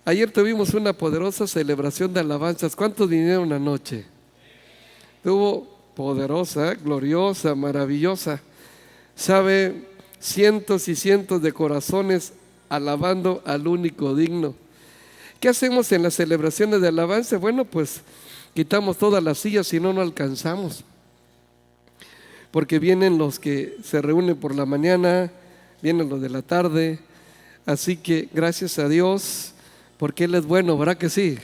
Ayer tuvimos una poderosa celebración de alabanzas. ¿Cuántos vinieron anoche? Estuvo poderosa, gloriosa, maravillosa. Sabe, cientos y cientos de corazones alabando al único digno. ¿Qué hacemos en las celebraciones de alabanza? Bueno, pues quitamos todas las sillas, si no, no alcanzamos. Porque vienen los que se reúnen por la mañana, vienen los de la tarde. Así que gracias a Dios, porque Él es bueno, ¿verdad que sí?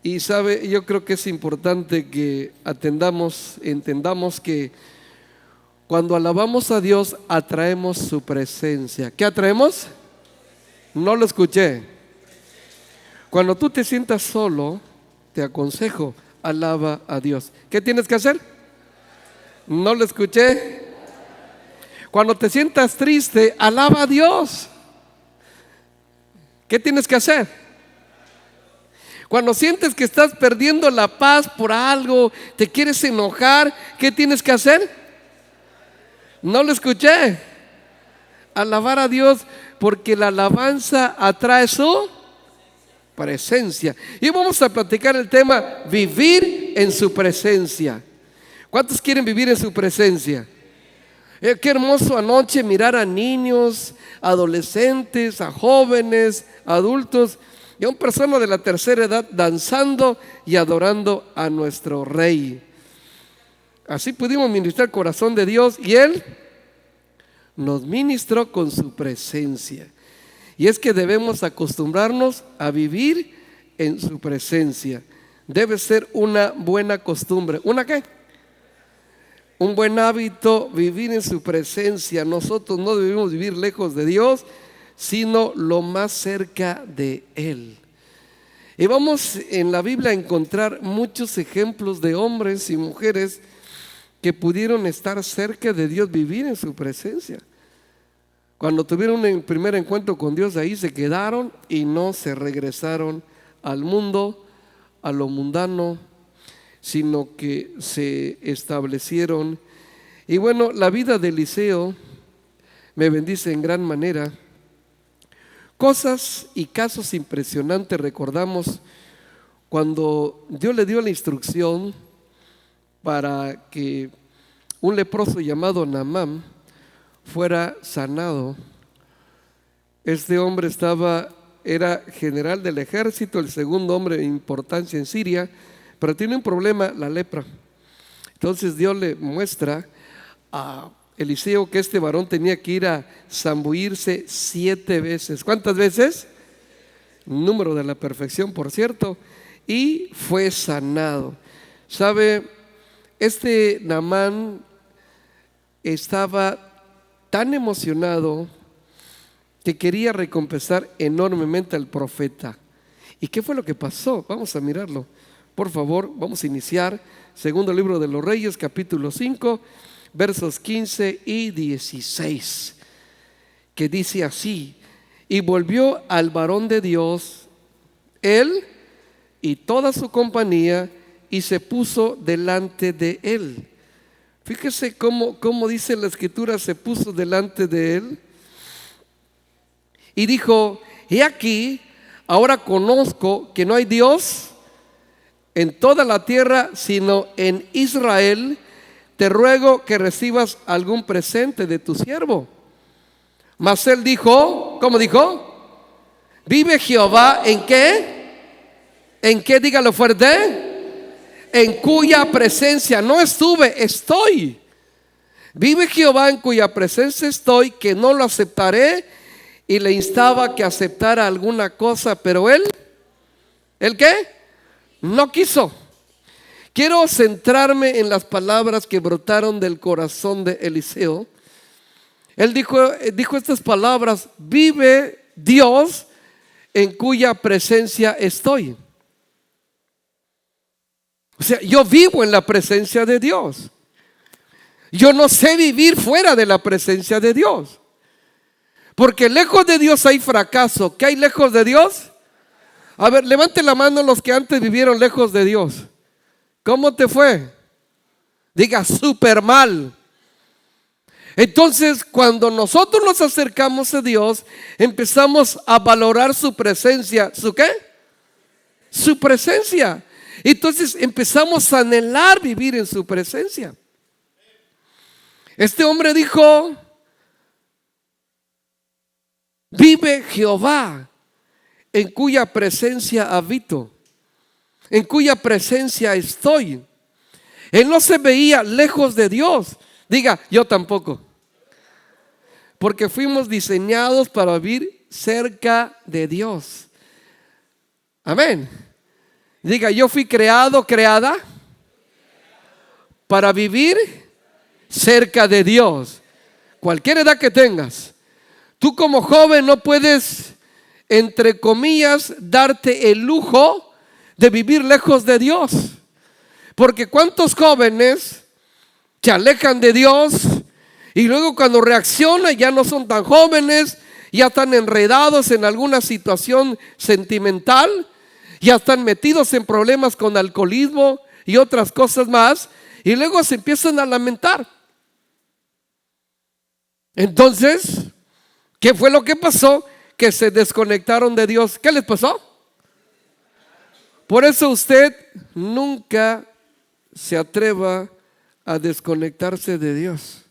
Y sabe, yo creo que es importante que entendamos que cuando alabamos a Dios, atraemos su presencia. ¿Qué atraemos? No lo escuché. Cuando tú te sientas solo, te aconsejo, alaba a Dios. ¿Qué tienes que hacer? No lo escuché. Cuando te sientas triste, alaba a Dios. ¿Qué tienes que hacer? Cuando sientes que estás perdiendo la paz por algo, te quieres enojar, ¿qué tienes que hacer? No lo escuché. Alabar a Dios, porque la alabanza atrae su presencia. Y vamos a platicar el tema vivir en su presencia. ¿Cuántos quieren vivir en su presencia? Qué hermoso anoche mirar a niños, adolescentes, a jóvenes, adultos y a una persona de la tercera edad danzando y adorando a nuestro Rey. Así pudimos ministrar el corazón de Dios y Él nos ministró con su presencia. Y es que debemos acostumbrarnos a vivir en su presencia. Debe ser una buena costumbre. ¿Una qué? Un buen hábito, vivir en su presencia. Nosotros no debemos vivir lejos de Dios, sino lo más cerca de Él. Y vamos en la Biblia a encontrar muchos ejemplos de hombres y mujeres que pudieron estar cerca de Dios, vivir en su presencia. Cuando tuvieron un primer encuentro con Dios, ahí se quedaron y no se regresaron al mundo, a lo mundano, sino que se establecieron. Y bueno, la vida de Eliseo me bendice en gran manera. Cosas y casos impresionantes recordamos cuando Dios le dio la instrucción para que un leproso llamado Naamán fuera sanado. Este hombre era general del ejército, el segundo hombre de importancia en Siria, pero tiene un problema, la lepra. Entonces Dios le muestra a Eliseo que este varón tenía que ir a zambullirse 7 veces. ¿Cuántas veces? Número de la perfección, por cierto. Y fue sanado. ¿Sabe? Este Naamán estaba tan emocionado que quería recompensar enormemente al profeta. ¿Y qué fue lo que pasó? Vamos a mirarlo. Por favor, vamos a iniciar. Segundo libro de los Reyes, capítulo 5, versos 15 y 16, que dice así: y volvió al varón de Dios, él y toda su compañía, y se puso delante de él. Fíjese cómo dice la escritura, se puso delante de él. Y dijo: he aquí, ahora conozco que no hay Dios en toda la tierra, sino en Israel. Te ruego que recibas algún presente de tu siervo. Mas él dijo, ¿cómo dijo? ¿Vive Jehová en qué? ¿En qué? Dígalo fuerte. En cuya presencia no estuve, estoy. Vive Jehová en cuya presencia estoy, que no lo aceptaré. Y le instaba que aceptara alguna cosa, pero él, ¿el qué? No quiso. Quiero centrarme en las palabras que brotaron del corazón de Eliseo. Él dijo estas palabras: vive Dios en cuya presencia estoy. O sea, yo vivo en la presencia de Dios. Yo no sé vivir fuera de la presencia de Dios. Porque lejos de Dios hay fracaso. ¿Qué hay lejos de Dios? A ver, levante la mano los que antes vivieron lejos de Dios. ¿Cómo te fue? Diga: súper mal. Entonces, cuando nosotros nos acercamos a Dios, empezamos a valorar su presencia. ¿Su qué? Su presencia. Entonces empezamos a anhelar vivir en su presencia. Este hombre dijo: vive Jehová, en cuya presencia habito, en cuya presencia estoy. Él no se veía lejos de Dios. Diga, yo tampoco. Porque fuimos diseñados para vivir cerca de Dios. Amén. Diga, yo fui creada para vivir cerca de Dios. Cualquier edad que tengas, tú como joven no puedes, entre comillas, darte el lujo de vivir lejos de Dios. Porque cuántos jóvenes se alejan de Dios y luego cuando reaccionan ya no son tan jóvenes, ya están enredados en alguna situación sentimental, ya están metidos en problemas con alcoholismo y otras cosas más, y luego se empiezan a lamentar. Entonces, ¿qué fue lo que pasó? Que se desconectaron de Dios. ¿Qué les pasó? Por eso usted nunca se atreva a desconectarse de Dios.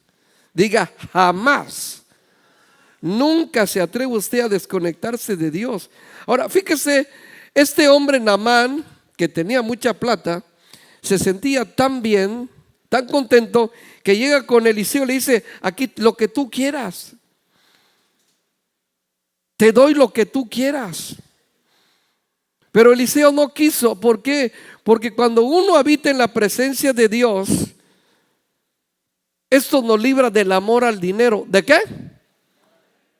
Diga, jamás. Nunca se atreve usted a desconectarse de Dios. Ahora, fíjese, este hombre Naamán, que tenía mucha plata, se sentía tan bien, tan contento, que llega con Eliseo y le dice: aquí lo que tú quieras, te doy lo que tú quieras. Pero Eliseo no quiso. ¿Por qué? Porque cuando uno habita en la presencia de Dios, esto nos libra del amor al dinero. ¿De qué?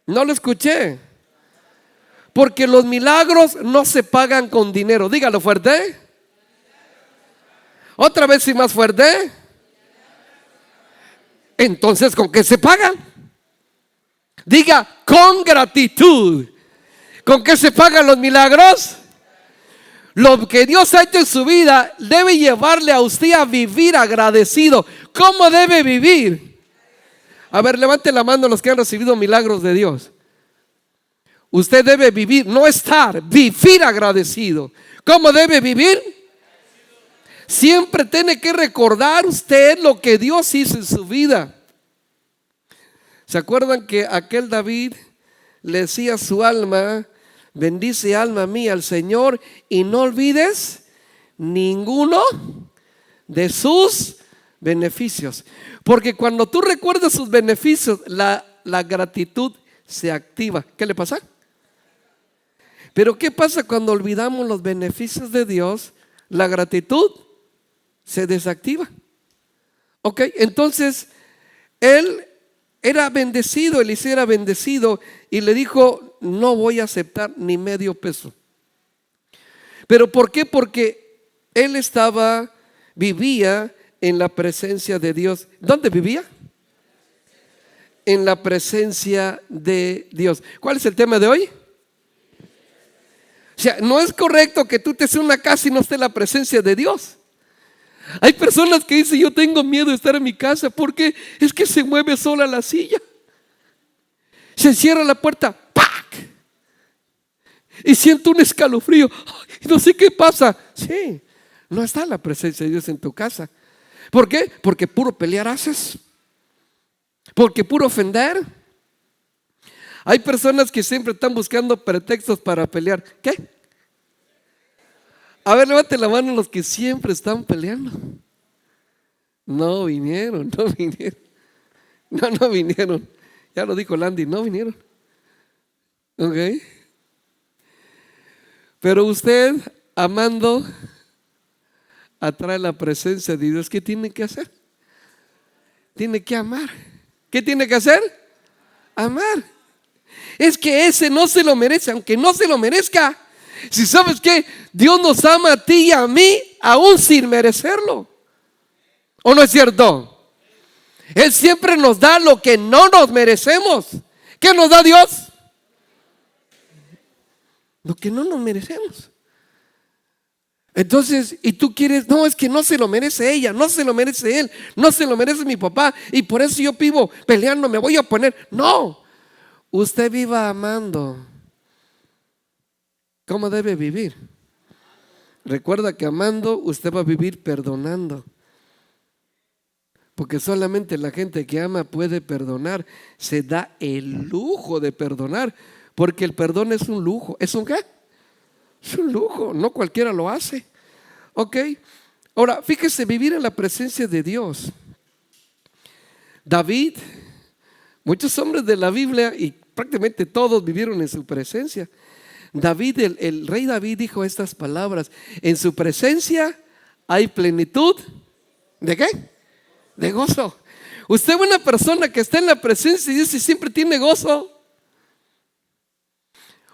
No lo escuché. Porque los milagros no se pagan con dinero. Dígalo fuerte. Otra vez y más fuerte. Entonces, ¿con qué se pagan? Diga, con gratitud. ¿Con qué se pagan los milagros? Lo que Dios ha hecho en su vida debe llevarle a usted a vivir agradecido. ¿Cómo debe vivir? A ver, levante la mano los que han recibido milagros de Dios. Usted debe vivir, no estar, vivir agradecido. ¿Cómo debe vivir? Siempre tiene que recordar usted lo que Dios hizo en su vida. ¿Se acuerdan que aquel David le decía a su alma: bendice alma mía al Señor y no olvides ninguno de sus beneficios? Porque cuando tú recuerdas sus beneficios, la gratitud se activa. ¿Qué le pasa? Pero ¿qué pasa cuando olvidamos los beneficios de Dios? La gratitud se desactiva. Ok, entonces él era bendecido, Eliseo era bendecido, y le dijo: no voy a aceptar ni medio peso. ¿Pero por qué? Porque él vivía en la presencia de Dios. ¿Dónde vivía? En la presencia de Dios. ¿Cuál es el tema de hoy? O sea, no es correcto que tú te estés en una casa y no esté en la presencia de Dios. Hay personas que dicen: yo tengo miedo de estar en mi casa porque es que se mueve sola la silla, se cierra la puerta, ¡pac! Y siento un escalofrío. Ay, no sé qué pasa. Sí, no está la presencia de Dios en tu casa. ¿Por qué? Porque puro pelear haces, porque puro ofender. Hay personas que siempre están buscando pretextos para pelear. ¿Qué? A ver, levante la mano los que siempre están peleando. No vinieron. No vinieron. Ya lo dijo Landy, no vinieron. Ok. Pero usted, amando, atrae la presencia de Dios. ¿Qué tiene que hacer? Tiene que amar. ¿Qué tiene que hacer? Amar. Es que ese no se lo merece, aunque no se lo merezca. Si sabes que Dios nos ama a ti y a mí aún sin merecerlo. ¿O no es cierto? Él siempre nos da lo que no nos merecemos. ¿Qué nos da Dios? Lo que no nos merecemos. Entonces, y tú quieres, no, es que no se lo merece ella, no se lo merece él, no se lo merece mi papá, y por eso yo vivo peleando, me voy a oponer. No, usted viva amando. ¿Cómo debe vivir? Recuerda que amando usted va a vivir perdonando. Porque solamente la gente que ama puede perdonar, se da el lujo de perdonar, porque el perdón es un lujo. ¿Es un qué? Es un lujo, no cualquiera lo hace. Ok, ahora fíjese, vivir en la presencia de Dios. David, muchos hombres de la Biblia y prácticamente todos vivieron en su presencia. David, el rey David dijo estas palabras: en su presencia hay plenitud. ¿De qué? De gozo. Usted es una persona que está en la presencia de Dios y siempre tiene gozo.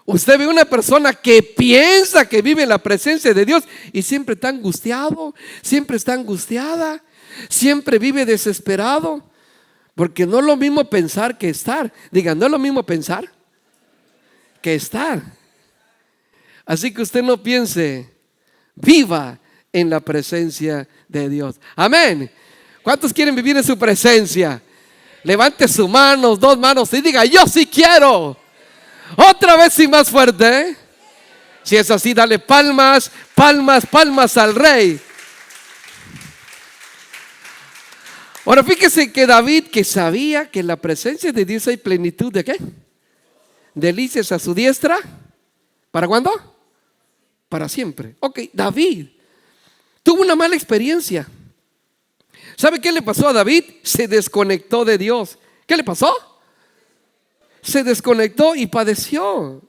Usted ve una persona que piensa que vive en la presencia de Dios y siempre está angustiado, siempre está angustiada, siempre vive desesperado, porque no es lo mismo pensar que estar. Diga, no es lo mismo pensar que estar. Así que usted no piense, viva en la presencia de Dios. Amén. ¿Cuántos quieren vivir en su presencia? Levante sus manos, dos manos y diga, yo sí quiero. Otra vez y más fuerte. Si es así, dale palmas, palmas, palmas al rey. Ahora fíjese que David, que sabía que en la presencia de Dios hay plenitud de ¿qué? Delicias a su diestra. ¿Para cuándo? Para siempre. Ok, David tuvo una mala experiencia. ¿Sabe qué le pasó a David? Se desconectó de Dios. ¿Qué le pasó? Se desconectó y padeció.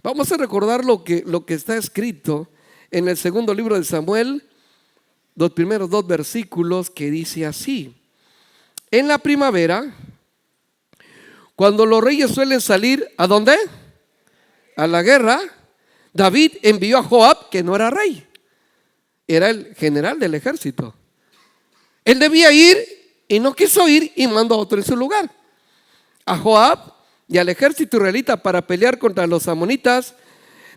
Vamos a recordar lo que está escrito en el segundo libro de Samuel, los primeros 2 versículos, que dice así: en la primavera, cuando los reyes suelen salir, ¿a dónde? A la guerra. David envió a Joab, que no era rey, era el general del ejército. Él debía ir y no quiso ir y mandó a otro en su lugar. A Joab y al ejército israelita para pelear contra los amonitas.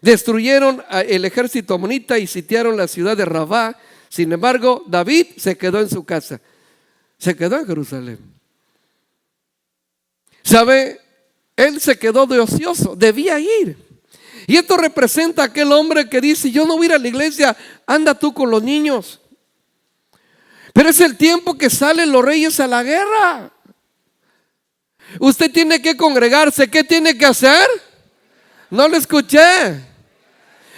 Destruyeron el ejército amonita y sitiaron la ciudad de Rabá. Sin embargo, David se quedó en su casa, se quedó en Jerusalén. ¿Sabe? Él se quedó de ocioso, debía ir. Y esto representa a aquel hombre que dice, yo no voy a ir a la iglesia, anda tú con los niños. Pero es el tiempo que salen los reyes a la guerra. Usted tiene que congregarse. ¿Qué tiene que hacer? No lo escuché.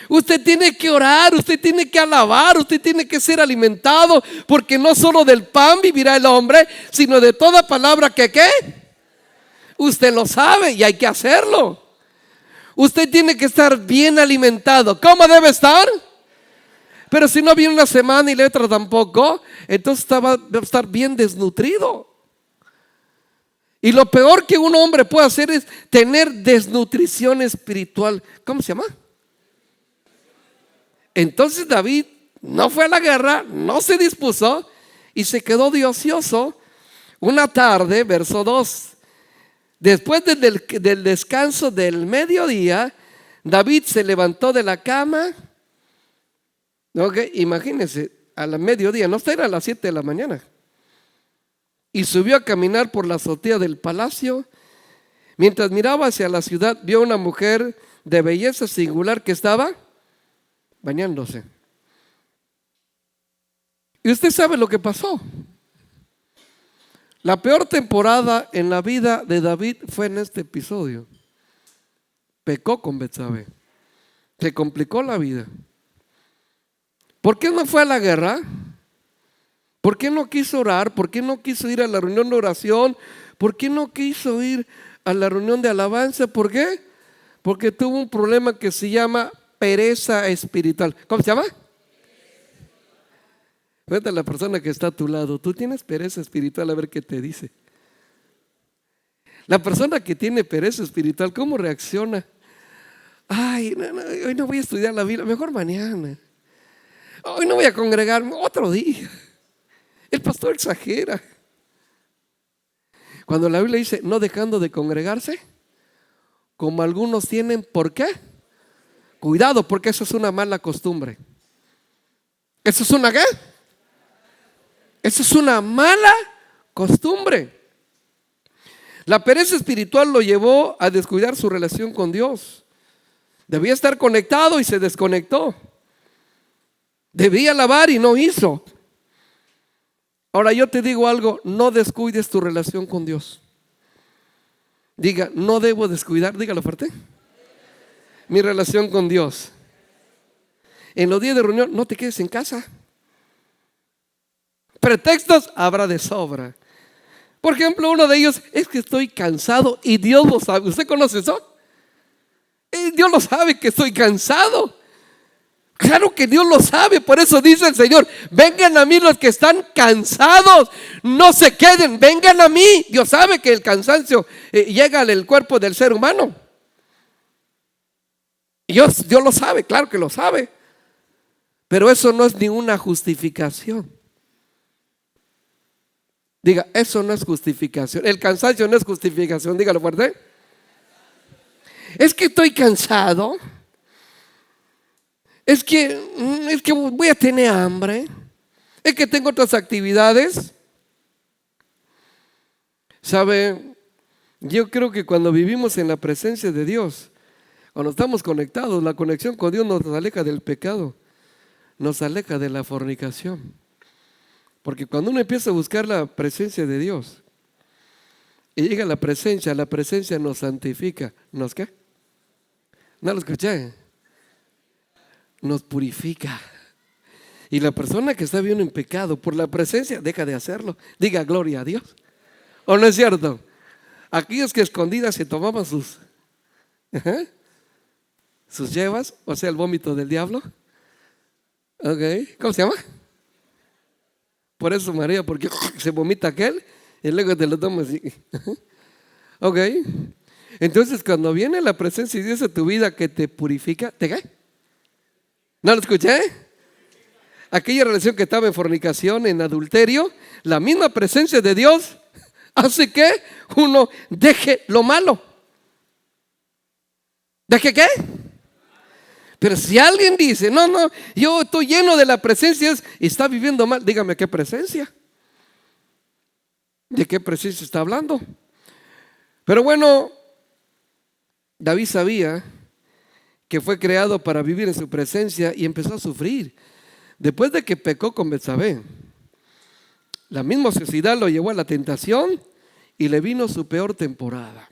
Usted tiene que orar, usted tiene que alabar, usted tiene que ser alimentado, porque no solo del pan vivirá el hombre, sino de toda palabra que ¿qué? Usted lo sabe y hay que hacerlo. Usted tiene que estar bien alimentado. ¿Cómo debe estar? Pero si no viene una semana y letra tampoco, entonces va a estar bien desnutrido. Y lo peor que un hombre puede hacer es tener desnutrición espiritual. ¿Cómo se llama? Entonces David no fue a la guerra, no se dispuso y se quedó de ocioso. Una tarde, verso 2, después del descanso del mediodía, David se levantó de la cama. Okay, imagínense, a la mediodía, no era a las 7 de la mañana. Y subió a caminar por la azotea del palacio. Mientras miraba hacia la ciudad, vio a una mujer de belleza singular que estaba bañándose. Y usted sabe lo que pasó. La peor temporada en la vida de David fue en este episodio. Pecó con Betsabé. Se complicó la vida. ¿Por qué no fue a la guerra? ¿Por qué no quiso orar? ¿Por qué no quiso ir a la reunión de oración? ¿Por qué no quiso ir a la reunión de alabanza? ¿Por qué? Porque tuvo un problema que se llama pereza espiritual. ¿Cómo se llama? Vete a la persona que está a tu lado. Tú tienes pereza espiritual, a ver qué te dice. La persona que tiene pereza espiritual, ¿cómo reacciona? Ay, hoy no voy a estudiar la Biblia, mejor mañana. Hoy no voy a congregarme, otro día. El pastor exagera. Cuando la Biblia dice no dejando de congregarse, como algunos tienen, ¿por qué? Cuidado, porque eso es una mala costumbre. Eso es una ¿qué? Eso es una mala costumbre. La pereza espiritual lo llevó a descuidar su relación con Dios. Debía estar conectado y se desconectó. Debía alabar y no hizo. Ahora yo te digo algo, no descuides tu relación con Dios. Diga, no debo descuidar, dígalo fuerte, mi relación con Dios. En los días de reunión no te quedes en casa. Pretextos habrá de sobra. Por ejemplo, uno de ellos es que estoy cansado y Dios lo sabe. ¿Usted conoce eso? Dios lo sabe que estoy cansado. Claro que Dios lo sabe, por eso dice el Señor, vengan a mí los que están cansados, no se queden, vengan a mí. Dios sabe que el cansancio llega al cuerpo del ser humano. Dios lo sabe, claro que lo sabe. Pero eso no es ninguna justificación. Diga, eso no es justificación. El cansancio no es justificación, dígalo fuerte. Es que estoy cansado. Es que voy a tener hambre. Es que tengo otras actividades. ¿Sabe? Yo creo que cuando vivimos en la presencia de Dios, cuando estamos conectados, la conexión con Dios nos aleja del pecado, nos aleja de la fornicación. Porque cuando uno empieza a buscar la presencia de Dios y llega a la presencia nos santifica. ¿Nos qué? ¿No lo escuché? Nos purifica. Y la persona que está viviendo en pecado por la presencia deja de hacerlo. Diga gloria a Dios. ¿O no es cierto? Aquellos que escondidas se tomaban sus llevas, o sea, el vómito del diablo. ¿Cómo se llama? Por eso María, porque se vomita aquel y luego te lo tomas. Entonces cuando viene la presencia de Dios a tu vida que te purifica, ¿te cae? ¿No lo escuché? Aquella relación que estaba en fornicación, en adulterio, la misma presencia de Dios hace que uno deje lo malo. ¿Deje qué? Pero si alguien dice, no, yo estoy lleno de la presencia y está viviendo mal, dígame qué presencia. ¿De qué presencia está hablando? Pero bueno, David sabía que fue creado para vivir en su presencia y empezó a sufrir. Después de que pecó con Betsabé, la misma sociedad lo llevó a la tentación y le vino su peor temporada.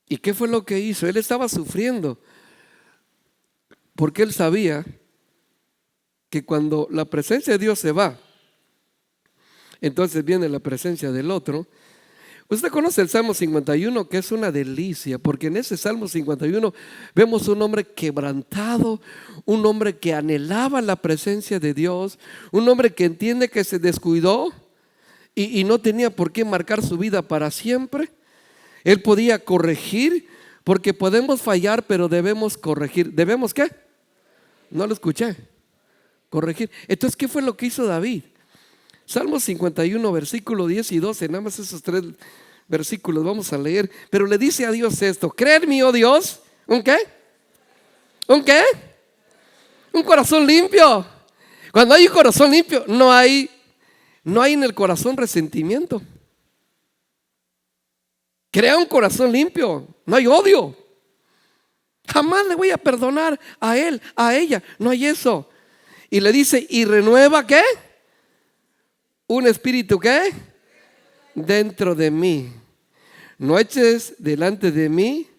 ¿Y qué fue lo que hizo? Él estaba sufriendo porque él sabía que cuando la presencia de Dios se va, entonces viene la presencia del otro. Usted conoce el Salmo 51, que es una delicia, porque en ese Salmo 51 vemos un hombre quebrantado, un hombre que anhelaba la presencia de Dios, un hombre que entiende que se descuidó y no tenía por qué marcar su vida para siempre. Él podía corregir, porque podemos fallar, pero debemos corregir. ¿Debemos qué? No lo escuché. Corregir. Entonces, ¿qué fue lo que hizo David? Salmo 51, versículo 10 y 12, nada más esos 3 versículos vamos a leer. Pero le dice a Dios esto: creer en mí, oh Dios, ¿un qué? ¿Un qué? Un corazón limpio. Cuando hay un corazón limpio, no hay en el corazón resentimiento. Crea un corazón limpio, no hay odio. Jamás le voy a perdonar a él, a ella, no hay eso. Y le dice, y renueva ¿qué? Un espíritu ¿qué? Dentro de mí. No eches delante de mí,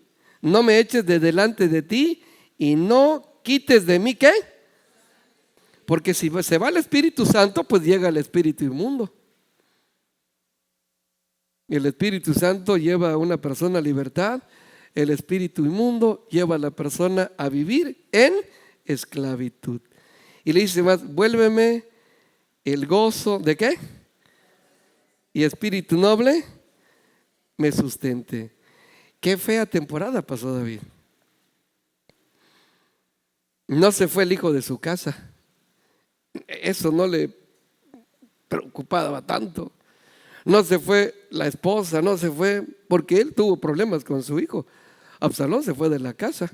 no me eches de delante de ti y no quites de mí ¿qué? Porque si se va el Espíritu Santo, pues llega el espíritu inmundo. El Espíritu Santo lleva a una persona a libertad, el espíritu inmundo lleva a la persona a vivir en esclavitud. Y le dice más, vuélveme el gozo ¿de qué? Y espíritu noble me sustente. Qué fea temporada pasó David. No se fue el hijo de su casa. Eso no le preocupaba tanto. No se fue la esposa, no se fue, porque él tuvo problemas con su hijo. Absalón se fue de la casa.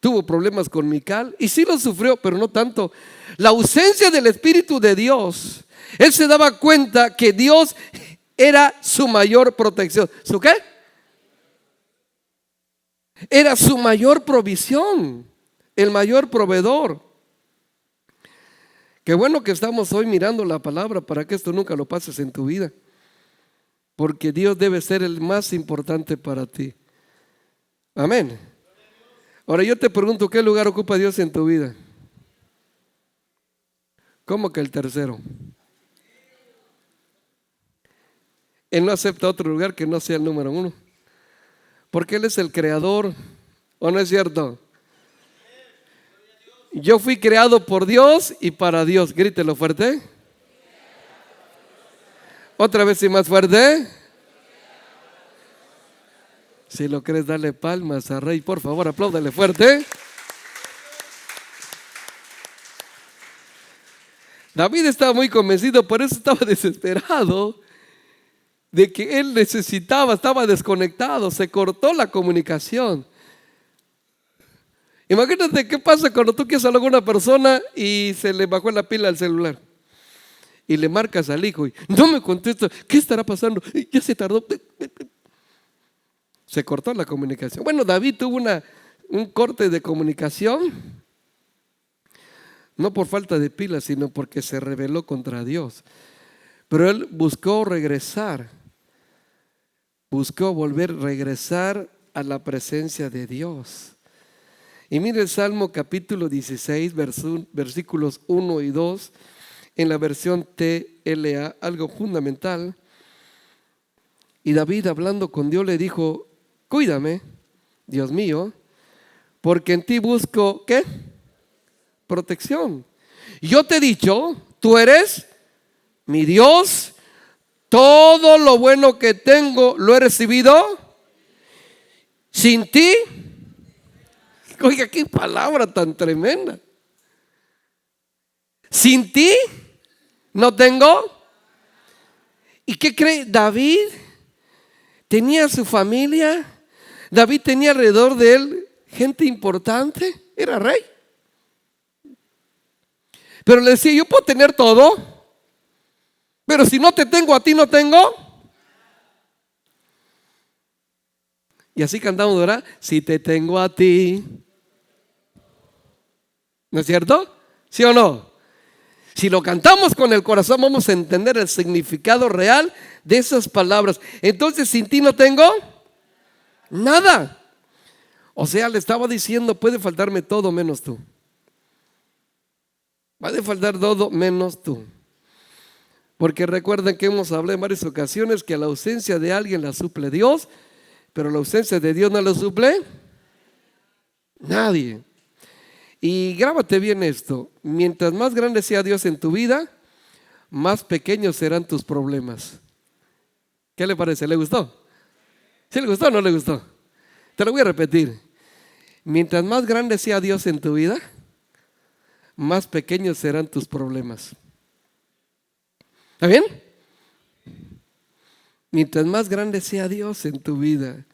tuvo problemas con Mical y sí lo sufrió, pero no tanto. La ausencia del Espíritu de Dios, él se daba cuenta que Dios era su mayor protección. ¿Su qué? Era su mayor provisión, el mayor proveedor. Qué bueno que estamos hoy mirando la palabra para que esto nunca lo pases en tu vida, porque Dios debe ser el más importante para ti. Amén. Ahora yo te pregunto, ¿qué lugar ocupa Dios en tu vida? ¿Cómo que el tercero? Él no acepta otro lugar que no sea el número uno, porque Él es el creador. ¿O no es cierto? Yo fui creado por Dios y para Dios. Grítelo fuerte. Otra vez y más fuerte. Si lo crees, dale palmas a Rey. Por favor, apláudale fuerte. David estaba muy convencido, por eso estaba desesperado de que él necesitaba, estaba desconectado, se cortó la comunicación. Imagínate qué pasa cuando tú quieres hablar con una persona y se le bajó la pila al celular y le marcas al hijo y no me contesta. ¿Qué estará pasando? Ya se tardó. Se cortó la comunicación. Bueno, David tuvo un corte de comunicación, no por falta de pilas, sino porque se rebeló contra Dios. Pero él buscó regresar, buscó regresar a la presencia de Dios. Y mire el Salmo capítulo 16, versículos 1 y 2, en la versión TLA, algo fundamental. Y David, hablando con Dios, le dijo: cuídame, Dios mío, porque en ti busco, ¿qué? Protección. Yo te he dicho, tú eres mi Dios, todo lo bueno que tengo lo he recibido. Sin ti, oiga, qué palabra tan tremenda. Sin ti no tengo. ¿Y qué cree? David tenía su familia. David tenía alrededor de él gente importante. Era rey. Pero le decía: yo puedo tener todo, pero si no te tengo a ti, no tengo. Y así cantamos, ¿verdad? Si te tengo a ti. ¿No es cierto? ¿Sí o no? Si lo cantamos con el corazón, vamos a entender el significado real de esas palabras. Entonces, sin ti no tengo nada. O sea, le estaba diciendo: puede faltarme todo menos tú. Puede faltar todo menos tú. Porque recuerden que hemos hablado en varias ocasiones que la ausencia de alguien la suple Dios, pero la ausencia de Dios no la suple nadie. Y grábate bien esto: mientras más grande sea Dios en tu vida, más pequeños serán tus problemas. ¿Qué le parece? ¿Le gustó? ¿Sí le gustó o no le gustó? Te lo voy a repetir. Mientras más grande sea Dios en tu vida, más pequeños serán tus problemas. ¿Está bien? Mientras más grande sea Dios en tu vida.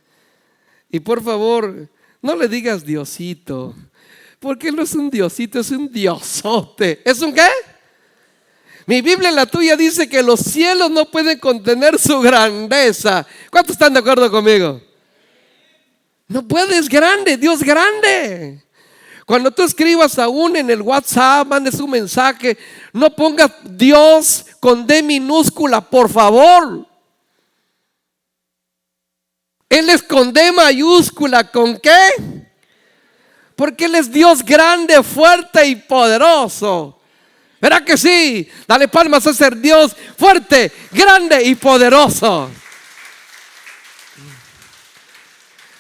Y por favor, no le digas Diosito, porque Él no es un Diosito, es un Diosote. ¿Es un qué? Mi Biblia, la tuya, dice que los cielos no pueden contener su grandeza. ¿Cuántos están de acuerdo conmigo? No puedes, grande, Dios grande. Cuando tú escribas aún en el WhatsApp, mandes un mensaje, no pongas Dios con D minúscula, por favor. Él es con D mayúscula. ¿Con qué? Porque Él es Dios grande, fuerte y poderoso. ¿Verdad que sí? Dale palmas a ser Dios fuerte, grande y poderoso.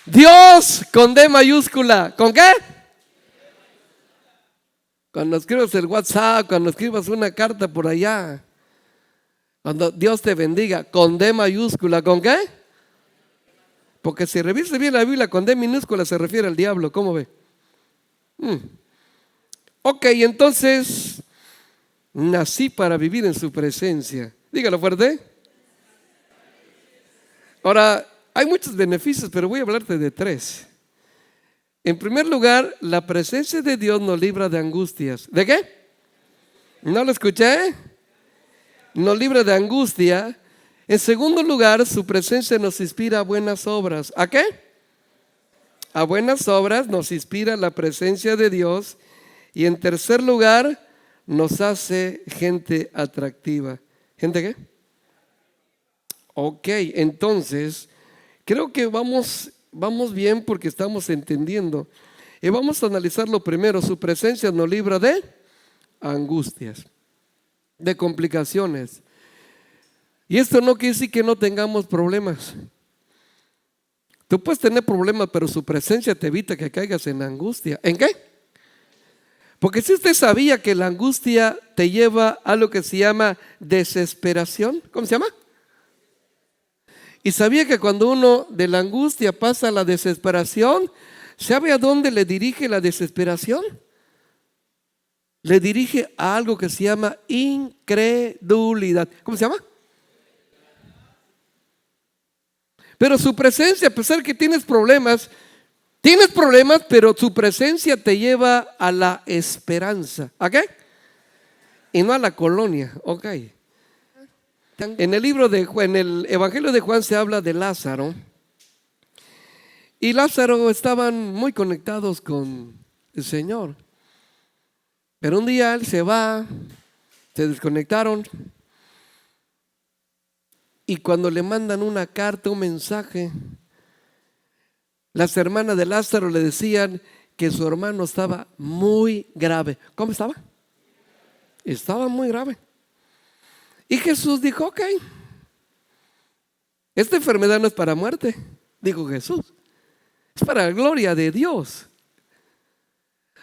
Dios con D mayúscula. ¿Con qué? Cuando escribas el WhatsApp, cuando escribas una carta por allá, cuando Dios te bendiga, con D mayúscula. ¿Con qué? Porque si revisas bien la Biblia, con D minúscula se refiere al diablo. ¿Cómo ve? Ok, entonces nací para vivir en su presencia. Dígalo fuerte. Ahora, hay muchos beneficios, pero voy a hablarte de 3. En primer lugar, la presencia de Dios nos libra de angustias. ¿De qué? ¿No lo escuché? Nos libra de angustia. En segundo lugar, su presencia nos inspira a buenas obras. ¿A qué? A buenas obras nos inspira la presencia de Dios. Y en tercer lugar, nos hace gente atractiva. ¿Gente qué? Ok, entonces, creo que vamos bien porque estamos entendiendo. Y vamos a analizarlo primero. Su presencia nos libra de angustias, de complicaciones. Y esto no quiere decir que no tengamos problemas. Tú puedes tener problemas, pero su presencia te evita que caigas en angustia. ¿En qué? Porque si usted sabía que la angustia te lleva a lo que se llama desesperación, ¿cómo se llama? Y sabía que cuando uno de la angustia pasa a la desesperación, ¿sabe a dónde le dirige la desesperación? Le dirige a algo que se llama incredulidad. ¿Cómo se llama? Pero su presencia, a pesar que tienes problemas, pero su presencia te lleva a la esperanza. ¿A qué? Y no a la colonia. Ok. En el libro de Juan, en el Evangelio de Juan se habla de Lázaro. Y Lázaro estaban muy conectados con el Señor. Pero un día él se va, se desconectaron. Y cuando le mandan una carta, un mensaje, las hermanas de Lázaro le decían que su hermano estaba muy grave. ¿Cómo estaba? Estaba muy grave. Y Jesús dijo, ok, esta enfermedad no es para muerte, dijo Jesús, es para la gloria de Dios.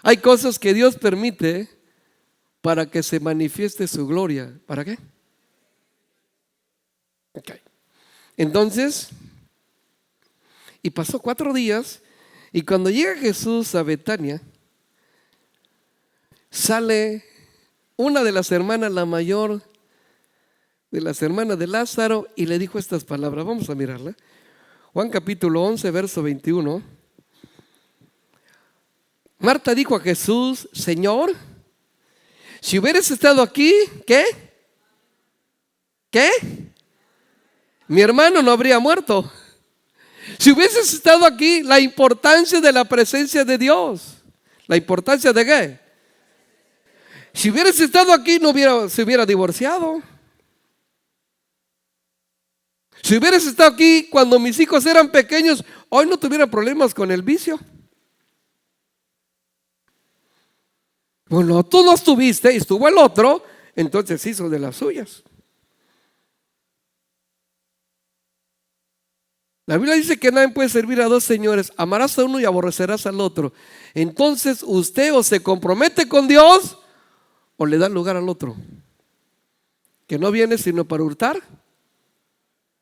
Hay cosas que Dios permite para que se manifieste su gloria. ¿Para qué? Ok. Entonces, y pasó 4 días, y cuando llega Jesús a Betania, sale una de las hermanas, la mayor de las hermanas de Lázaro, y le dijo estas palabras. Vamos a mirarla. Juan capítulo 11, verso 21. Marta dijo a Jesús, Señor, si hubieras estado aquí, ¿qué? ¿Qué? Mi hermano no habría muerto. Si hubieses estado aquí, la importancia de la presencia de Dios. ¿La importancia de qué? Si hubieras estado aquí, se hubiera divorciado. Si hubieras estado aquí cuando mis hijos eran pequeños, hoy no tuviera problemas con el vicio. Bueno, tú no estuviste y estuvo el otro, entonces hizo de las suyas. La Biblia dice que nadie puede servir a 2 señores, amarás a uno y aborrecerás al otro. Entonces usted o se compromete con Dios o le da lugar al otro, que no viene sino para hurtar,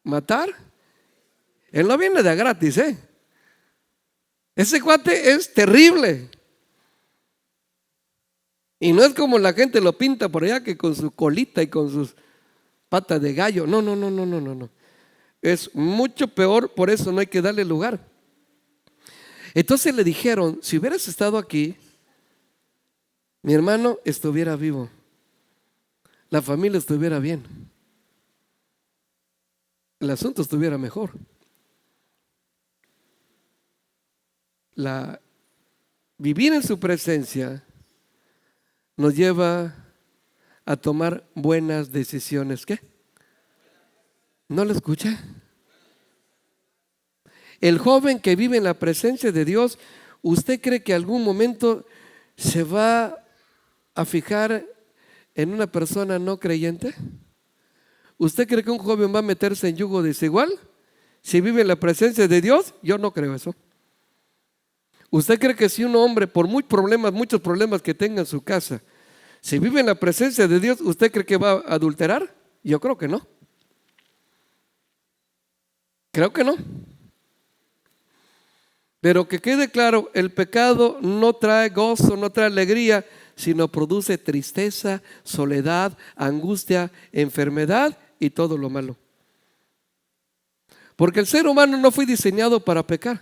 matar. Él no viene de gratis, Ese cuate es terrible. Y no es como la gente lo pinta por allá, que con su colita y con sus patas de gallo. No. Es mucho peor, por eso no hay que darle lugar. Entonces le dijeron, si hubieras estado aquí, mi hermano estuviera vivo, la familia estuviera bien, el asunto estuviera mejor. Vivir en su presencia nos lleva a tomar buenas decisiones. ¿Qué? ¿No lo escucha? El joven que vive en la presencia de Dios, ¿usted cree que algún momento se va a fijar en una persona no creyente? ¿Usted cree que un joven va a meterse en yugo desigual si vive en la presencia de Dios? Yo no creo eso. ¿Usted cree que si un hombre, por muchos problemas que tenga en su casa, si vive en la presencia de Dios, ¿usted cree que va a adulterar? Yo creo que no. Creo que no. Pero que quede claro, el pecado no trae gozo, no trae alegría, sino produce tristeza, soledad, angustia, enfermedad y todo lo malo. Porque el ser humano no fue diseñado para pecar.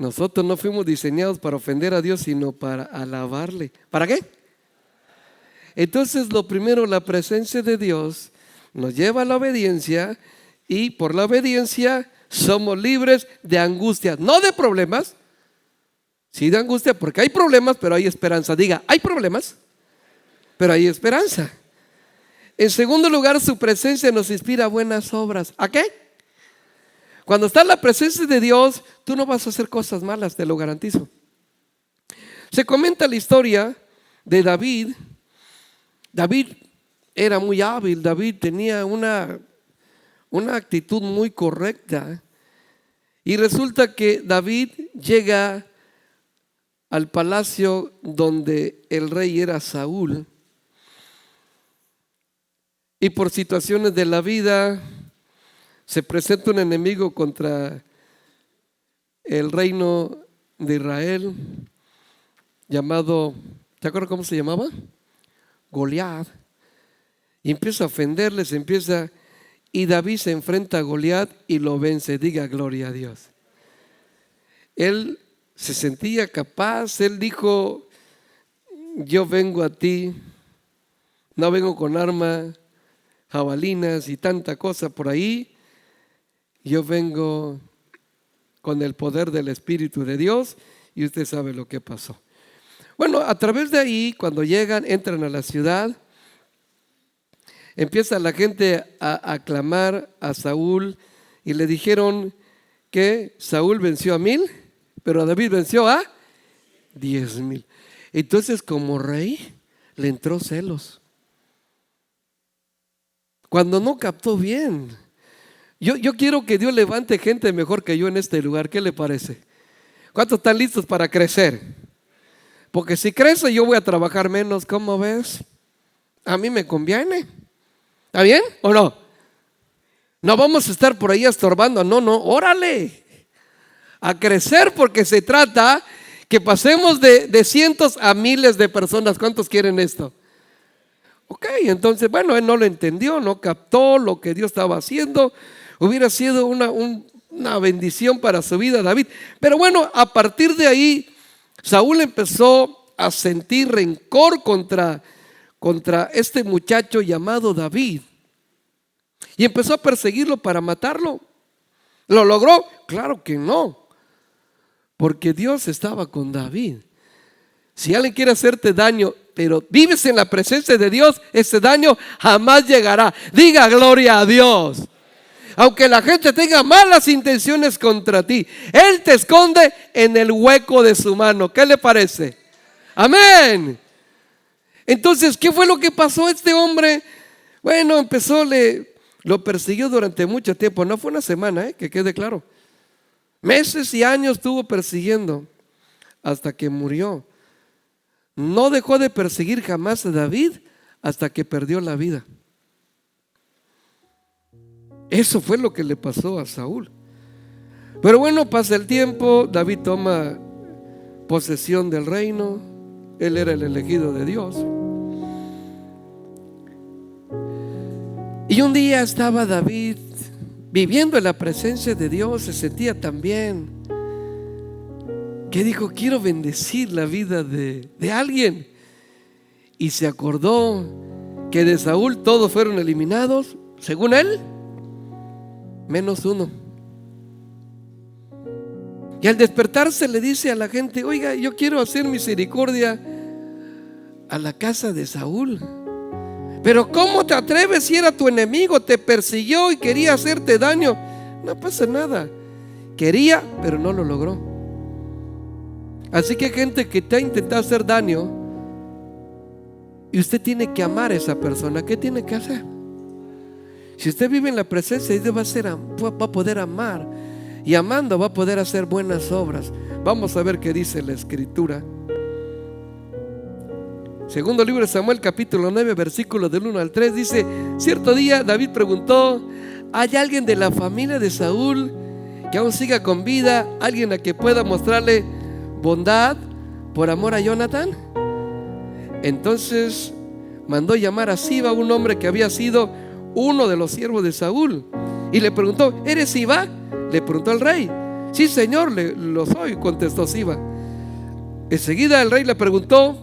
Nosotros no fuimos diseñados para ofender a Dios, sino para alabarle. ¿Para qué? Entonces, lo primero, la presencia de Dios nos lleva a la obediencia, y por la obediencia somos libres de angustia, no de problemas. Sí, de angustia, porque hay problemas, pero hay esperanza. Diga, hay problemas, pero hay esperanza. En segundo lugar, su presencia nos inspira buenas obras. ¿A qué? Cuando está en la presencia de Dios, tú no vas a hacer cosas malas, te lo garantizo. Se comenta la historia de David. David era muy hábil, David tenía una actitud muy correcta. Y resulta que David llega al palacio donde el rey era Saúl. Y por situaciones de la vida se presenta un enemigo contra el reino de Israel, llamado, ¿te acuerdas cómo se llamaba? Goliat. Y empieza a ofenderles, y David se enfrenta a Goliat y lo vence. Diga gloria a Dios. Él se sentía capaz, él dijo: yo vengo a ti, no vengo con arma, jabalinas y tanta cosa por ahí. Yo vengo con el poder del Espíritu de Dios, y usted sabe lo que pasó. Bueno, a través de ahí, cuando entran a la ciudad, empieza la gente a aclamar a Saúl, y le dijeron que Saúl venció a 1000, pero David venció a 10,000. Entonces, como rey, le entró celos. Cuando no captó bien. Yo quiero que Dios levante gente mejor que yo en este lugar. ¿Qué le parece? ¿Cuántos están listos para crecer? Porque si crece, yo voy a trabajar menos. ¿Cómo ves? A mí me conviene. ¿Está bien o no? No vamos a estar por ahí estorbando. No, órale a crecer, porque se trata que pasemos de cientos a miles de personas. ¿Cuántos quieren esto? Ok, entonces, bueno, él no lo entendió, no captó lo que Dios estaba haciendo. Hubiera sido una bendición para su vida, David. Pero bueno, a partir de ahí, Saúl empezó a sentir rencor contra este muchacho llamado David, y empezó a perseguirlo para matarlo. ¿Lo logró? Claro que no, porque Dios estaba con David. Si alguien quiere hacerte daño, pero vives en la presencia de Dios, ese daño jamás llegará. Diga gloria a Dios. Aunque la gente tenga malas intenciones contra ti, Él te esconde en el hueco de su mano. ¿Qué le parece? Amén. Entonces, ¿qué fue lo que pasó a este hombre? Bueno, lo persiguió durante mucho tiempo. No fue una semana, que quede claro. Meses y años estuvo persiguiendo hasta que murió. No dejó de perseguir jamás a David hasta que perdió la vida. Eso fue lo que le pasó a Saúl. Pero bueno, pasa el tiempo, David toma posesión del reino. Él era el elegido de Dios. Y un día estaba David viviendo en la presencia de Dios. Se sentía tan bien que dijo: quiero bendecir la vida de alguien. Y se acordó que de Saúl todos fueron eliminados, según él, menos uno. Y al despertarse le dice a la gente: oiga, yo quiero hacer misericordia a la casa de Saúl. Pero ¿cómo te atreves si era tu enemigo? Te persiguió y quería hacerte daño. No pasa nada. Quería, pero no lo logró. Así que hay gente que te ha intentado hacer daño, y usted tiene que amar a esa persona. ¿Qué tiene que hacer? Si usted vive en la presencia de Dios, va a poder amar, y amando va a poder hacer buenas obras. Vamos a ver qué dice la Escritura. Segundo libro de Samuel, capítulo 9, versículos del 1 al 3, dice: cierto día David preguntó: ¿hay alguien de la familia de Saúl que aún siga con vida? ¿Alguien a que pueda mostrarle bondad por amor a Jonathan? Entonces mandó llamar a Siba, un hombre que había sido uno de los siervos de Saúl, y le preguntó: ¿eres Siba?, le preguntó al rey. Sí, Señor, lo soy, contestó Siba. Enseguida el rey le preguntó: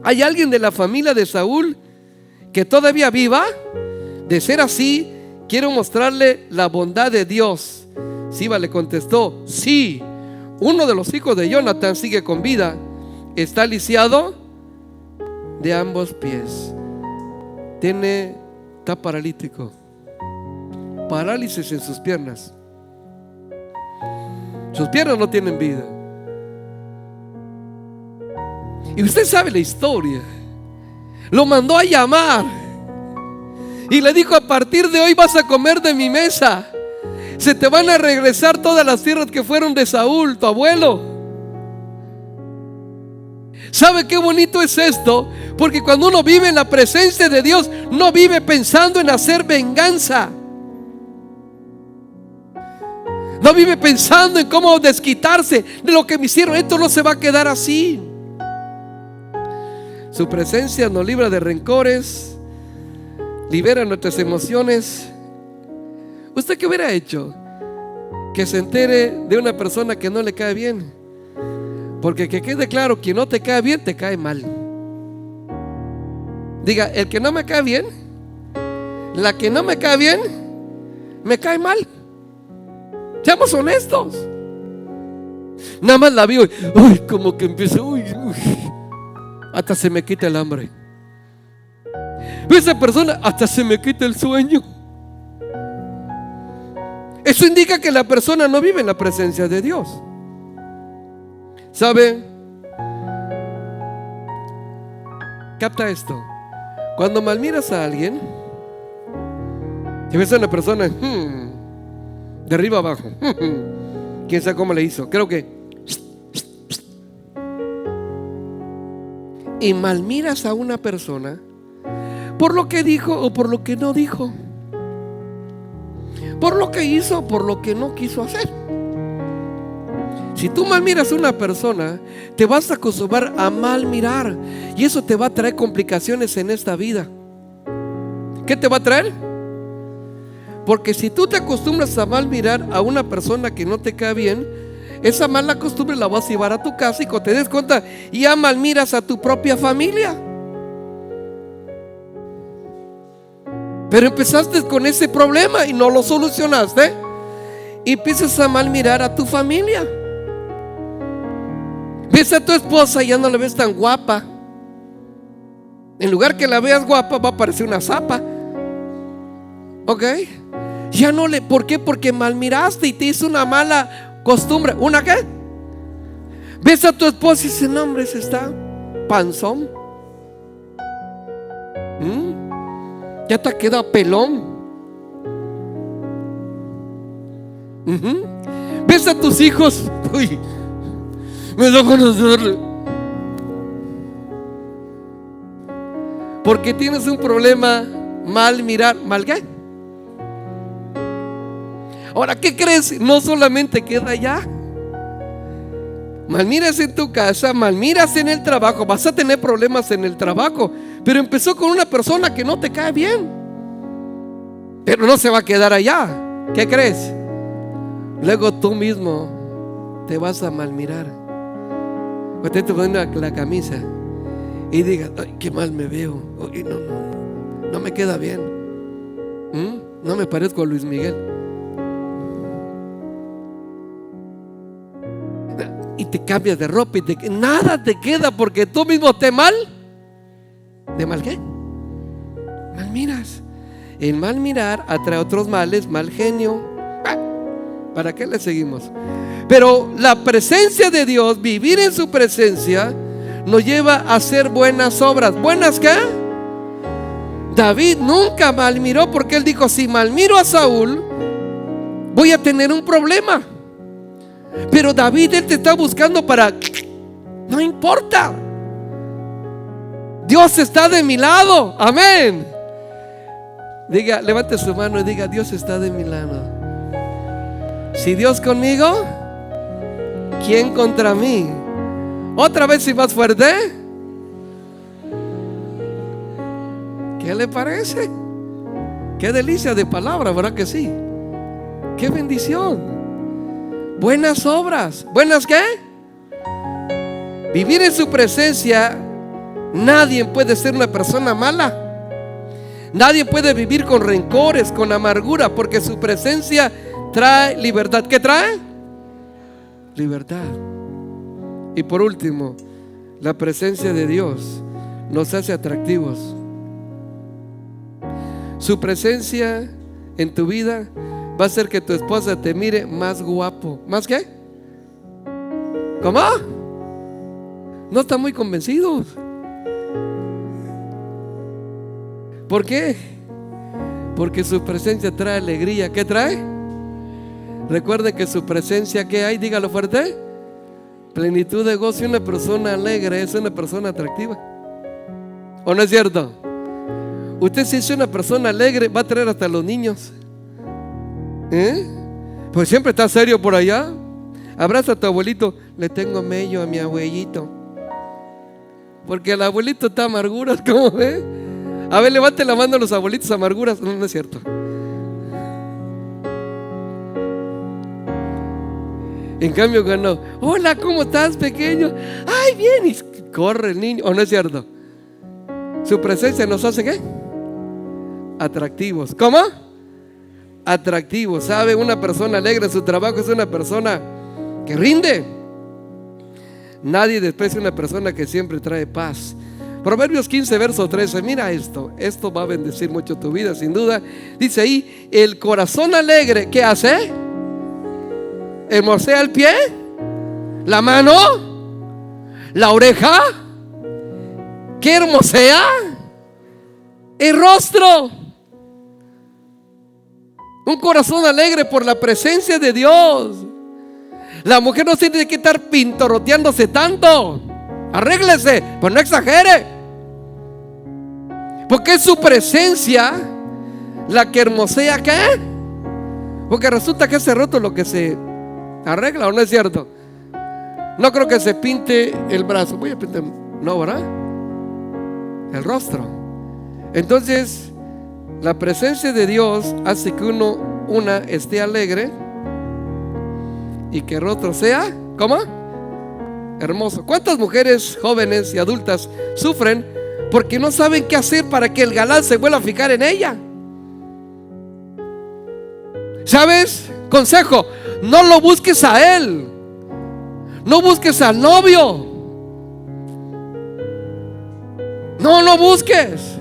¿hay alguien de la familia de Saúl que todavía viva? De ser así, quiero mostrarle la bondad de Dios. Siba le contestó: sí, uno de los hijos de Jonatán sigue con vida, está lisiado de ambos pies, está paralítico, parálisis en sus piernas. Sus piernas no tienen vida. Y usted sabe la historia. Lo mandó a llamar y le dijo: a partir de hoy vas a comer de mi mesa. Se te van a regresar todas las tierras que fueron de Saúl, tu abuelo. ¿Sabe qué bonito es esto? Porque cuando uno vive en la presencia de Dios, no vive pensando en hacer venganza. No vive pensando en cómo desquitarse de lo que me hicieron. Esto no se va a quedar así. Su presencia nos libra de rencores, libera nuestras emociones. ¿Usted qué hubiera hecho? Que se entere de una persona que no le cae bien. Porque que quede claro, quien no te cae bien, te cae mal. Diga: el que no me cae bien, la que no me cae bien, me cae mal. Seamos honestos. Nada más la vi, uy, como que empieza, uy, hasta se me quita el hambre. Esa persona, hasta se me quita el sueño. Eso indica que la persona no vive en la presencia de Dios. ¿Sabe? Capta esto. Cuando malmiras a alguien, si ves a una persona de arriba abajo, quién sabe cómo le hizo, creo que, y malmiras a una persona por lo que dijo o por lo que no dijo, por lo que hizo o por lo que no quiso hacer. Si tú malmiras a una persona, te vas a acostumbrar a malmirar, y eso te va a traer complicaciones en esta vida. ¿Qué te va a traer? Porque si tú te acostumbras a malmirar a una persona que no te cae bien, esa mala costumbre la vas a llevar a tu casa, y cuando te des cuenta, ya malmiras a tu propia familia. Pero empezaste con ese problema y no lo solucionaste, y empiezas a malmirar a tu familia. Ves a tu esposa y ya no la ves tan guapa. En lugar que la veas guapa, va a parecer una zapa. ¿Ok? Ya no le, ¿por qué? Porque malmiraste y te hizo una mala costumbre. ¿Una qué? Ves a tu esposa y dices: no, hombre, se está panzón. Ya te queda pelón. Ves a tus hijos, uy, me da ganas de darle. Porque tienes un problema, mal mirar. ¿Mal qué? Ahora, ¿qué crees? No solamente queda allá. Malmiras en tu casa, malmiras en el trabajo. Vas a tener problemas en el trabajo, pero empezó con una persona que no te cae bien. Pero no se va a quedar allá. ¿Qué crees? Luego tú mismo te vas a malmirar. Usted te pone la camisa y diga: ay, qué mal me veo. Uy, no me queda bien. No me parezco a Luis Miguel. Y te cambias de ropa y nada te queda, porque tú mismo te mal. ¿De mal qué? Mal miras. El mal mirar atrae otros males, mal genio. ¿Para qué le seguimos? Pero la presencia de Dios, vivir en su presencia, nos lleva a hacer buenas obras. ¿Buenas qué? David nunca malmiró, porque él dijo: si malmiro a Saúl, voy a tener un problema. Pero David, él te está buscando para... No importa, Dios está de mi lado. Amén. Diga, levante su mano y diga: Dios está de mi lado. Si Dios conmigo, ¿quién contra mí? Otra vez y más fuerte. ¿Qué le parece? Qué delicia de palabra, ¿verdad que sí? Qué bendición. buenas obras. ¿Buenas qué? Vivir en su presencia. Nadie puede ser una persona mala. Nadie puede vivir con rencores, con amargura, porque su presencia trae libertad. ¿Qué trae? Libertad. Y por último, la presencia de Dios nos hace atractivos. Su presencia en tu vida va a hacer que tu esposa te mire más guapo. ¿Más qué? ¿Cómo? No están muy convencidos. ¿Por qué? Porque su presencia trae alegría. ¿Qué trae? Recuerde que su presencia, ¿qué hay? Dígalo fuerte. Plenitud de gozo. Y una persona alegre es una persona atractiva. ¿O no es cierto? Usted, si es una persona alegre, va a traer hasta los niños. Pues siempre está serio por allá. Abraza a tu abuelito. Le tengo mello a mi abuelito, porque el abuelito está amarguras. ¿Cómo ve? A ver, levante la mano a los abuelitos amarguras. No, no es cierto. En cambio, cuando, hola, ¿cómo estás, pequeño? Ay, bien. Y corre el niño. ¿O no es cierto? Su presencia nos hace ¿qué? Atractivos. ¿Cómo? Atractivos. ¿Sabe? Una persona alegre en su trabajo es una persona que rinde. Nadie desprecia una persona que siempre trae paz. Proverbios 15, verso 13. Mira esto. Esto va a bendecir mucho tu vida, sin duda. Dice ahí: el corazón alegre, ¿qué hace? Hermosea el pie, la mano, la oreja. ¿Qué hermosea? El rostro. Un corazón alegre por la presencia de Dios. La mujer no tiene que estar pintoroteándose tanto. Arréglese, pues no exagere, porque es su presencia la que hermosea. ¿Qué? Porque resulta que ese roto lo que se arregla, ¿o no es cierto? No creo que se pinte el brazo. Voy a pintar, no, ¿verdad? El rostro. Entonces, la presencia de Dios hace que una esté alegre y que el rostro sea, ¿cómo? Hermoso. ¿Cuántas mujeres jóvenes y adultas sufren porque no saben qué hacer para que el galán se vuelva a fijar en ella? ¿Sabes? Consejo: no lo busques a él, no busques al novio. No busques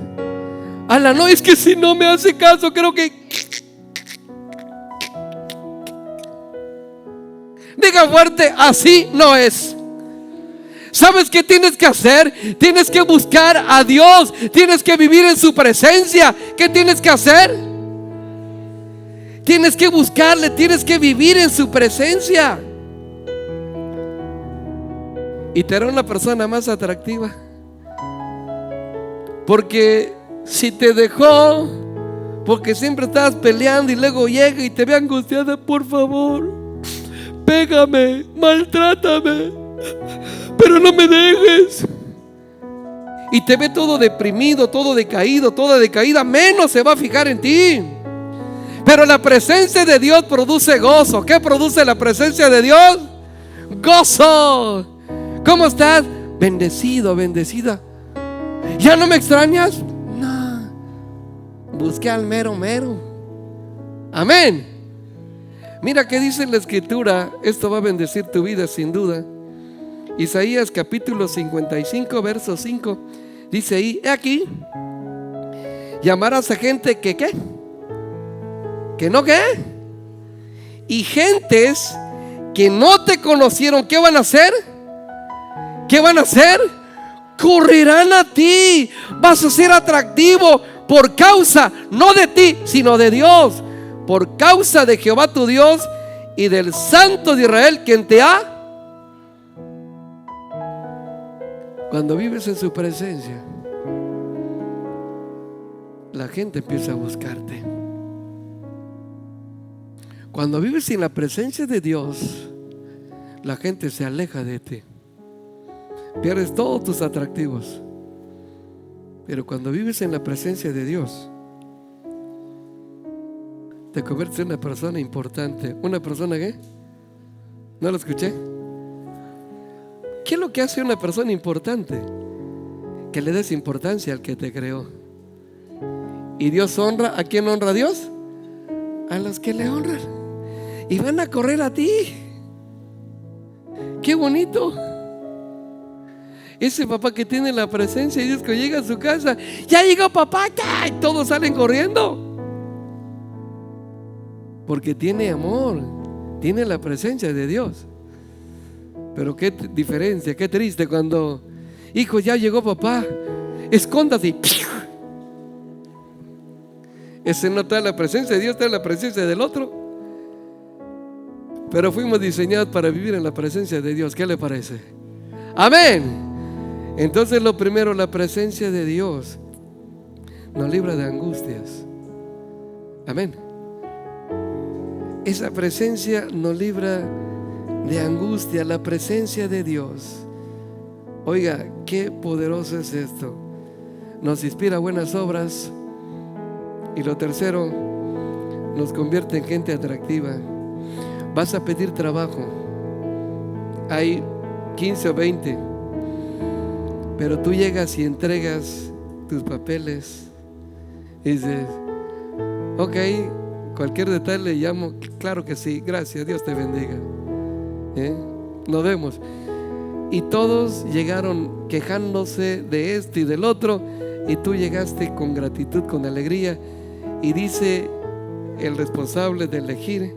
a la novia. Es que si no me hace caso, creo que... Diga fuerte: así no es. ¿Sabes qué tienes que hacer? Tienes que buscar a Dios. Tienes que vivir en su presencia. ¿Qué tienes que hacer? Tienes que buscarle. Tienes que vivir en su presencia. Y te hará una persona más atractiva. Porque si te dejó porque siempre estabas peleando y luego llega y te ve angustiada, por favor, pégame, maltrátame, pero no me dejes. Y te ve todo deprimido, todo decaído, toda decaída, menos se va a fijar en ti. Pero la presencia de Dios produce gozo. ¿Qué produce la presencia de Dios? Gozo. ¿Cómo estás? Bendecido, bendecida. ¿Ya no me extrañas? No. Busqué al mero mero. Amén. Mira qué dice la escritura. Esto va a bendecir tu vida sin duda. Isaías capítulo 55 verso 5. Dice ahí: he aquí, llamarás a gente que ¿qué? Que no ¿qué? Y gentes que no te conocieron, ¿qué van a hacer? ¿Qué van a hacer? Correrán a ti. Vas a ser atractivo por causa, no de ti, sino de Dios. Por causa de Jehová tu Dios y del Santo de Israel, quien te ha. Cuando vives en su presencia, la gente empieza a buscarte. Cuando vives en la presencia de Dios, la gente se aleja de ti. Pierdes todos tus atractivos. Pero cuando vives en la presencia de Dios, te conviertes en una persona importante. ¿Una persona qué? ¿No lo escuché? ¿Qué es lo que hace una persona importante? Que le des importancia al que te creó. Y Dios honra, ¿a quién honra Dios? A los que le honran. Y van a correr a ti. ¡Qué bonito! Ese papá que tiene la presencia de Dios, que llega a su casa, ya llegó papá, y todos salen corriendo. Porque tiene amor, tiene la presencia de Dios. Pero qué diferencia, qué triste cuando, hijo, ya llegó papá, escóndase. Ese no está en la presencia de Dios, está en la presencia del otro. Pero fuimos diseñados para vivir en la presencia de Dios. ¿Qué le parece? Amén. Entonces lo primero, la presencia de Dios nos libra de angustias. Amén. Esa presencia nos libra de angustia, la presencia de Dios. Oiga, qué poderoso es esto. Nos inspira buenas obras. Y lo tercero, nos convierte en gente atractiva. Vas a pedir trabajo. Hay 15 o 20, pero tú llegas y entregas tus papeles y dices, ok, cualquier detalle le llamo. Claro que sí, gracias, Dios te bendiga. Nos vemos. Y todos llegaron quejándose de esto y del otro, y tú llegaste con gratitud, con alegría. Y dice el responsable de elegir,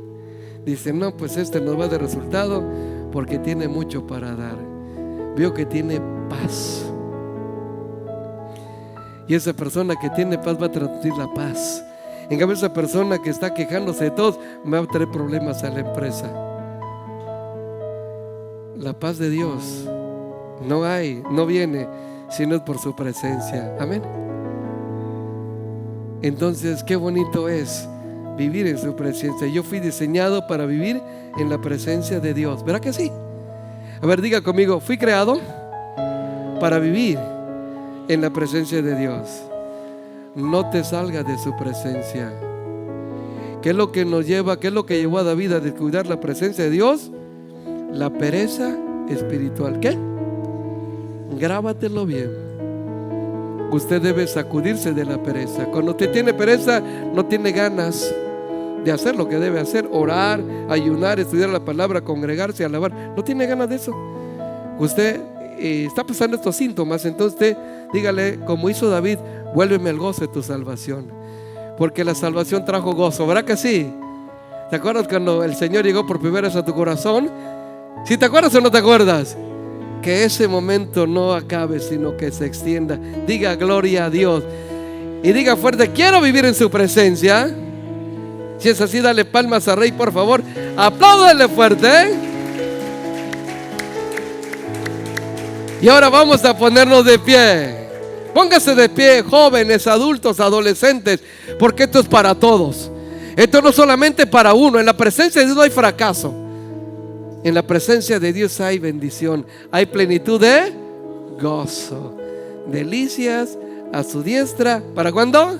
dice, no, pues este no va de resultado porque tiene mucho para dar. Veo que tiene paz. Y esa persona que tiene paz va a transmitir la paz. En cambio, esa persona que está quejándose de todos va a traer problemas a la empresa. La paz de Dios no viene si no es por su presencia. Amén. Entonces, qué bonito es vivir en su presencia. Yo fui diseñado para vivir en la presencia de Dios. ¿Verdad que sí? A ver, diga conmigo, fui creado para vivir en la presencia de Dios. No te salgas de su presencia. ¿Qué es lo que nos lleva? ¿Qué es lo que llevó a David a descuidar la presencia de Dios? La pereza espiritual. ¿Qué? Grábatelo bien. Usted debe sacudirse de la pereza. Cuando usted tiene pereza, no tiene ganas de hacer lo que debe hacer: orar, ayunar, estudiar la palabra, congregarse, alabar. No tiene ganas de eso. Usted está pasando estos síntomas, entonces usted dígale, como hizo David, vuélveme el gozo de tu salvación, porque la salvación trajo gozo. ¿Verdad que sí? ¿Te acuerdas cuando el Señor llegó por primera vez a tu corazón? ¿Sí te acuerdas o no te acuerdas? Que ese momento no acabe, sino que se extienda. Diga gloria a Dios y diga fuerte, quiero vivir en su presencia. Si es así, dale palmas al Rey, por favor. Apláudale fuerte, Y ahora vamos a ponernos de pie. Póngase de pie, jóvenes, adultos, adolescentes, porque esto es para todos. Esto no solamente para uno. En la presencia de Dios no hay fracaso. En la presencia de Dios hay bendición, hay plenitud de gozo, delicias a su diestra. ¿Para cuándo?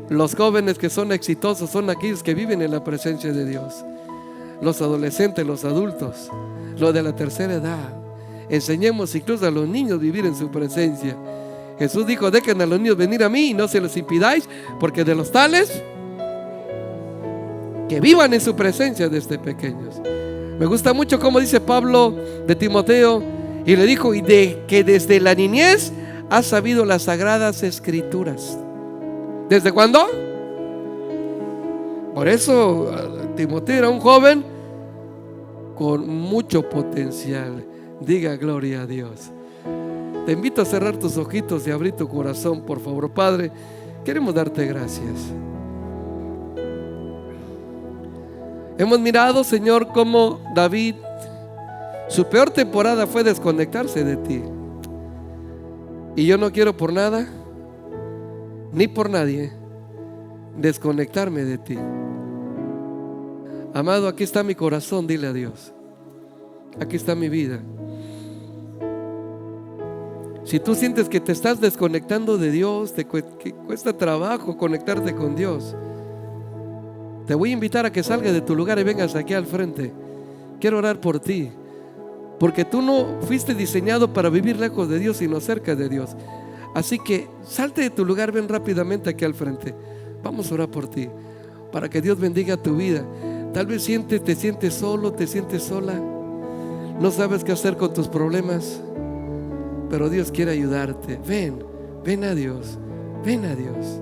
Los jóvenes que son exitosos son aquellos que viven en la presencia de Dios. Los adolescentes, los adultos, los de la tercera edad. Enseñemos incluso a los niños a vivir en su presencia. Jesús dijo, dejen a los niños venir a mí y no se los impidáis, porque de los tales que vivan en su presencia desde pequeños. Me gusta mucho como dice Pablo de Timoteo, y le dijo, y de que desde la niñez has sabido las sagradas escrituras. ¿Desde cuándo? Por eso Timoteo era un joven con mucho potencial. Diga gloria a Dios. Te invito a cerrar tus ojitos y abrir tu corazón, por favor. Padre, queremos darte gracias. Hemos mirado, Señor, cómo David, su peor temporada fue desconectarse de ti. Y yo no quiero por nada, ni por nadie, desconectarme de ti. Amado, aquí está mi corazón, dile a Dios. Aquí está mi vida. Si tú sientes que te estás desconectando de Dios, que cuesta trabajo conectarte con Dios, te voy a invitar a que salgas de tu lugar y vengas aquí al frente. Quiero orar por ti, porque tú no fuiste diseñado para vivir lejos de Dios, sino cerca de Dios. Así que salte de tu lugar, ven rápidamente aquí al frente. Vamos a orar por ti, para que Dios bendiga tu vida. Tal vez te sientes solo, te sientes sola, no sabes qué hacer con tus problemas, pero Dios quiere ayudarte. Ven a Dios, ven a Dios.